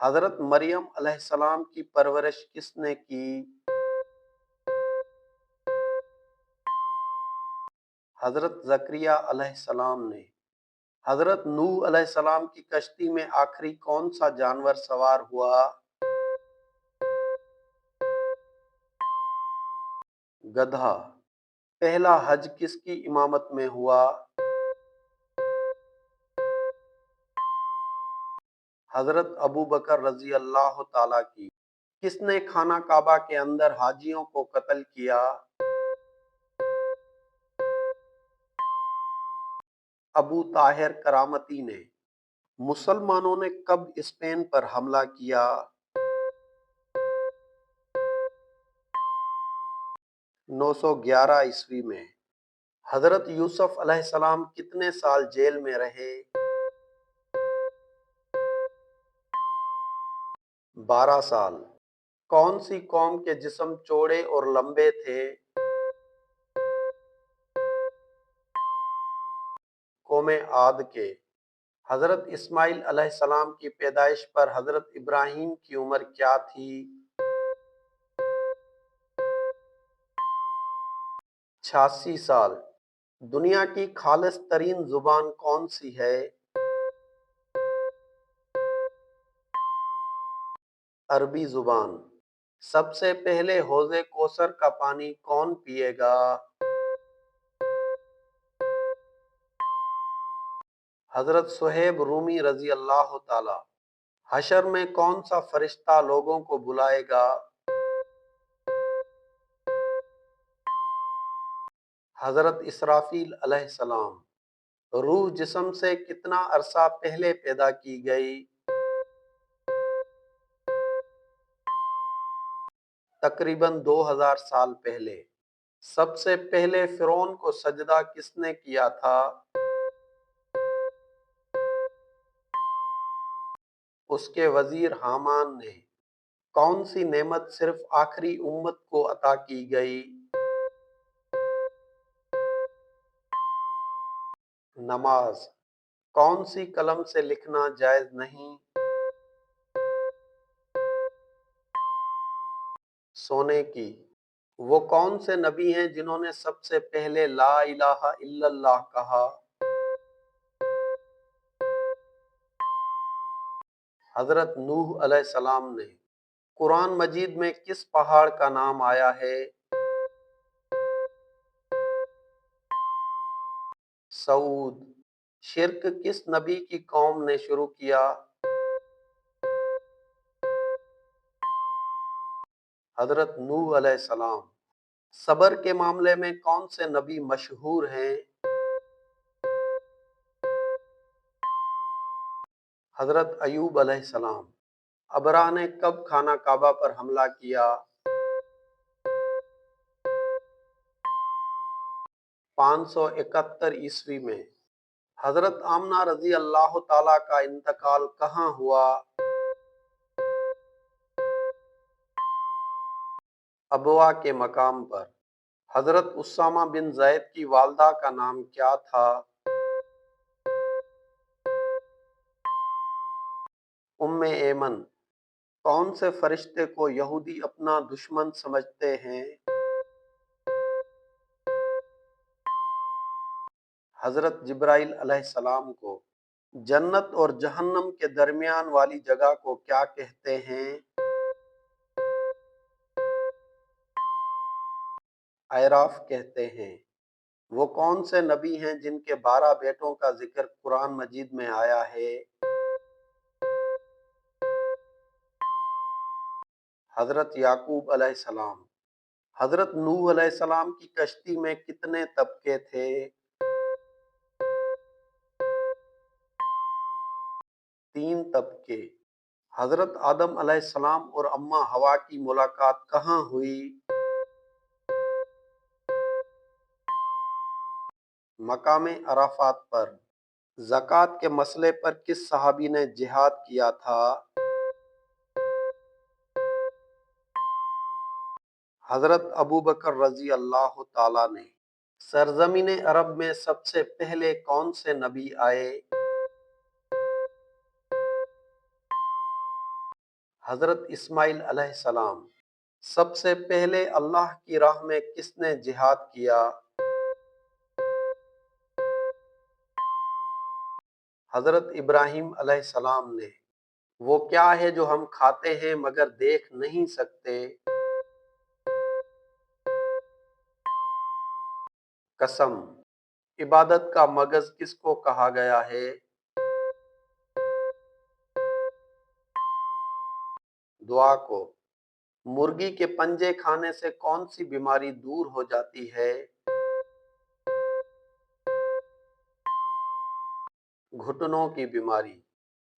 حضرت مریم علیہ السلام کی پرورش کس نے کی؟ حضرت زکریا علیہ السلام نے۔ حضرت نوح علیہ السلام کی کشتی میں آخری کون سا جانور سوار ہوا؟ گدھا۔ پہلا حج کس کی امامت میں ہوا؟ حضرت ابو بکر رضی اللہ تعالیٰ کی۔ کس نے خانہ کعبہ کے اندر حاجیوں کو قتل کیا؟ ابو طاہر کرامتی نے۔ مسلمانوں نے کب اسپین پر حملہ کیا؟ 911 عیسوی میں۔ حضرت یوسف علیہ السلام کتنے سال جیل میں رہے؟ 12 سال۔ کون سی قوم کے جسم چوڑے اور لمبے تھے؟ قوم عاد کے۔ حضرت اسماعیل علیہ السلام کی پیدائش پر حضرت ابراہیم کی عمر کیا تھی؟ 86 سال۔ دنیا کی خالص ترین زبان کون سی ہے؟ عربی زبان۔ سب سے پہلے حوض کوثر کا پانی کون پیے گا؟ حضرت صہیب رومی رضی اللہ تعالی۔ حشر میں کون سا فرشتہ لوگوں کو بلائے گا؟ حضرت اسرافیل علیہ السلام۔ روح جسم سے کتنا عرصہ پہلے پیدا کی گئی؟ تقریباً 2000 سال پہلے۔ سب سے پہلے فرعون کو سجدہ کس نے کیا تھا؟ اس کے وزیر حامان نے۔ کون سی نعمت صرف آخری امت کو عطا کی گئی؟ نماز۔ کون سی قلم سے لکھنا جائز نہیں؟ سونے کی۔ وہ کون سے نبی ہیں جنہوں نے سب سے پہلے لا الہ الا اللہ کہا؟ حضرت نوح علیہ السلام نے۔ قرآن مجید میں کس پہاڑ کا نام آیا ہے؟ سعود۔ شرک کس نبی کی قوم نے شروع کیا؟ حضرت نوح علیہ السلام۔ صبر کے معاملے میں کون سے نبی مشہور ہیں؟ حضرت ایوب علیہ السلام۔ ابرہہ نے کب خانہ کعبہ پر حملہ کیا؟ 571 عیسوی میں۔ حضرت آمنہ رضی اللہ تعالیٰ کا انتقال کہاں ہوا؟ ابوا کے مقام پر۔ حضرت اسامہ بن زید کی والدہ کا نام کیا تھا؟ ام ایمن۔ کون سے فرشتے کو یہودی اپنا دشمن سمجھتے ہیں؟ حضرت جبرائیل علیہ السلام کو۔ جنت اور جہنم کے درمیان والی جگہ کو کیا کہتے ہیں؟ اعراف کہتے ہیں۔ وہ کون سے نبی ہیں جن کے 12 بیٹوں کا ذکر قرآن مجید میں آیا ہے؟ حضرت یعقوب علیہ السلام۔ حضرت نوح علیہ السلام کی کشتی میں کتنے طبقے تھے؟ 3 طبقے۔ حضرت آدم علیہ السلام اور اماں حوا کی ملاقات کہاں ہوئی؟ مقام عرفات پر۔ زکوٰۃ کے مسئلے پر کس صحابی نے جہاد کیا تھا؟ حضرت ابو بکر رضی اللہ تعالیٰ نے۔ سرزمین عرب میں سب سے پہلے کون سے نبی آئے؟ حضرت اسماعیل علیہ السلام۔ سب سے پہلے اللہ کی راہ میں کس نے جہاد کیا؟ حضرت ابراہیم علیہ السلام نے۔ وہ کیا ہے جو ہم کھاتے ہیں مگر دیکھ نہیں سکتے؟ قسم۔ عبادت کا مغز کس کو کہا گیا ہے؟ دعا کو۔ مرغی کے پنجے کھانے سے کون سی بیماری دور ہو جاتی ہے؟ گھٹنوں کی بیماری۔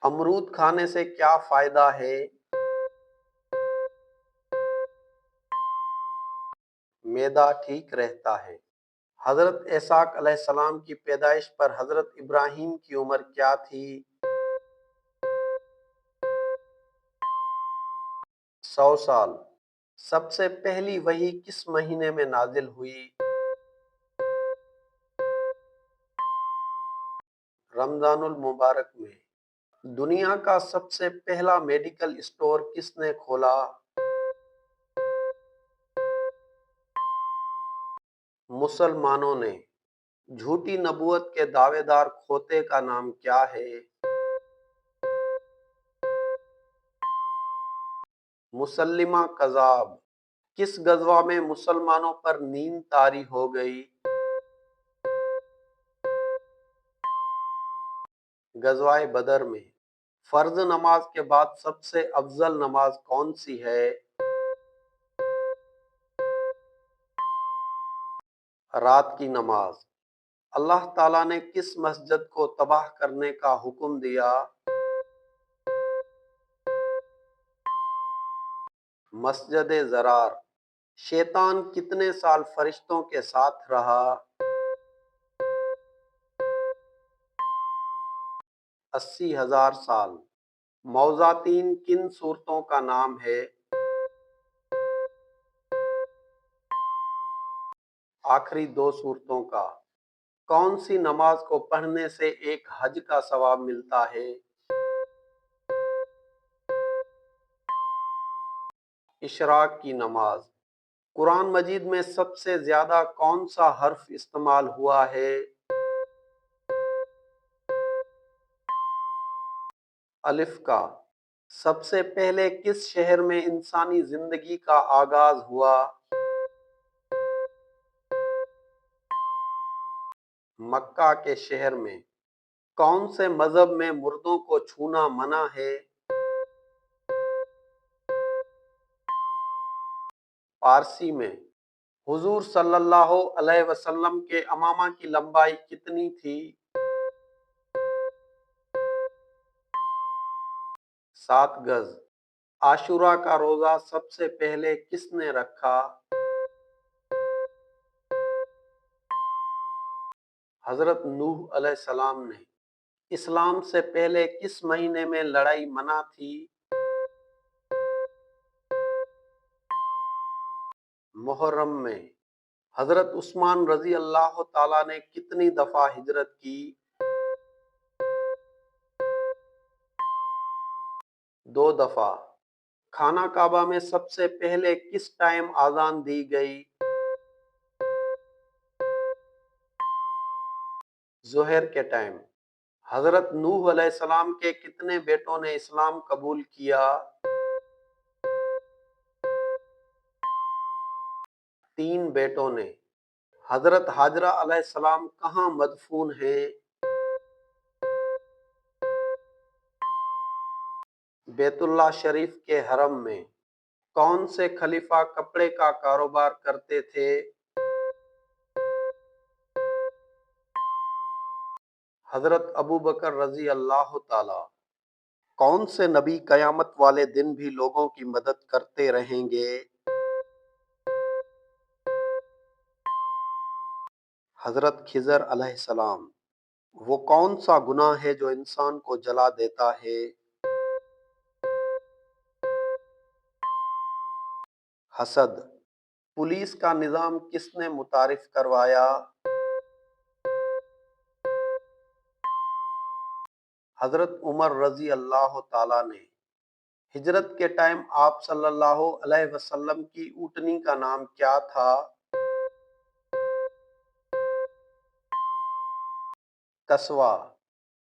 امرود کھانے سے کیا فائدہ ہے؟ معدہ ٹھیک رہتا ہے۔ حضرت اسحاق علیہ السلام کی پیدائش پر حضرت ابراہیم کی عمر کیا تھی؟ 100 سال۔ سب سے پہلی وحی کس مہینے میں نازل ہوئی؟ رمضان المبارک میں۔ دنیا کا سب سے پہلا میڈیکل اسٹور کس نے کھولا؟ مسلمانوں نے۔ جھوٹی نبوت کے دعوے دار کھوتے کا نام کیا ہے؟ مسلمہ کذاب۔ کس غزوہ میں مسلمانوں پر نیند طاری ہو گئی؟ غزوہ بدر میں۔ فرض نماز کے بعد سب سے افضل نماز کون سی ہے؟ رات کی نماز۔ اللہ تعالیٰ نے کس مسجد کو تباہ کرنے کا حکم دیا؟ مسجد ضرار۔ شیطان کتنے سال فرشتوں کے ساتھ رہا؟ 80,000 سال۔ موضاتین کن صورتوں کا نام ہے؟ آخری 2 صورتوں کا۔ کون سی نماز کو پڑھنے سے ایک حج کا ثواب ملتا ہے؟ اشراق کی نماز۔ قرآن مجید میں سب سے زیادہ کون سا حرف استعمال ہوا ہے؟ الف کا۔ سب سے پہلے کس شہر میں انسانی زندگی کا آغاز ہوا؟ مکہ کے شہر میں۔ کون سے مذہب میں مردوں کو چھونا منع ہے؟ پارسی میں۔ حضور صلی اللہ علیہ وسلم کے امامہ کی لمبائی کتنی تھی؟ 7 گز۔ عاشورہ کا روزہ سب سے پہلے کس نے رکھا؟ حضرت نوح علیہ السلام نے۔ اسلام سے پہلے کس مہینے میں لڑائی منع تھی؟ محرم میں۔ حضرت عثمان رضی اللہ تعالیٰ نے کتنی دفعہ ہجرت کی؟ 2 دفعہ۔ خانہ کعبہ میں سب سے پہلے کس ٹائم اذان دی گئی؟ ظہر کے ٹائم۔ حضرت نوح علیہ السلام کے کتنے بیٹوں نے اسلام قبول کیا؟ 3 بیٹوں نے۔ حضرت ہاجرہ علیہ السلام کہاں مدفون ہیں؟ بیت اللہ شریف کے حرم میں۔ کون سے خلیفہ کپڑے کا کاروبار کرتے تھے؟ حضرت ابوبکر رضی اللہ تعالی۔ کون سے نبی قیامت والے دن بھی لوگوں کی مدد کرتے رہیں گے؟ حضرت خضر علیہ السلام۔ وہ کون سا گناہ ہے جو انسان کو جلا دیتا ہے؟ حسد۔ پولیس کا نظام کس نے متعارف کروایا؟ حضرت عمر رضی اللہ تعالیٰ نے۔ ہجرت کے ٹائم آپ صلی اللہ علیہ وسلم کی اونٹنی کا نام کیا تھا؟ قصوہ۔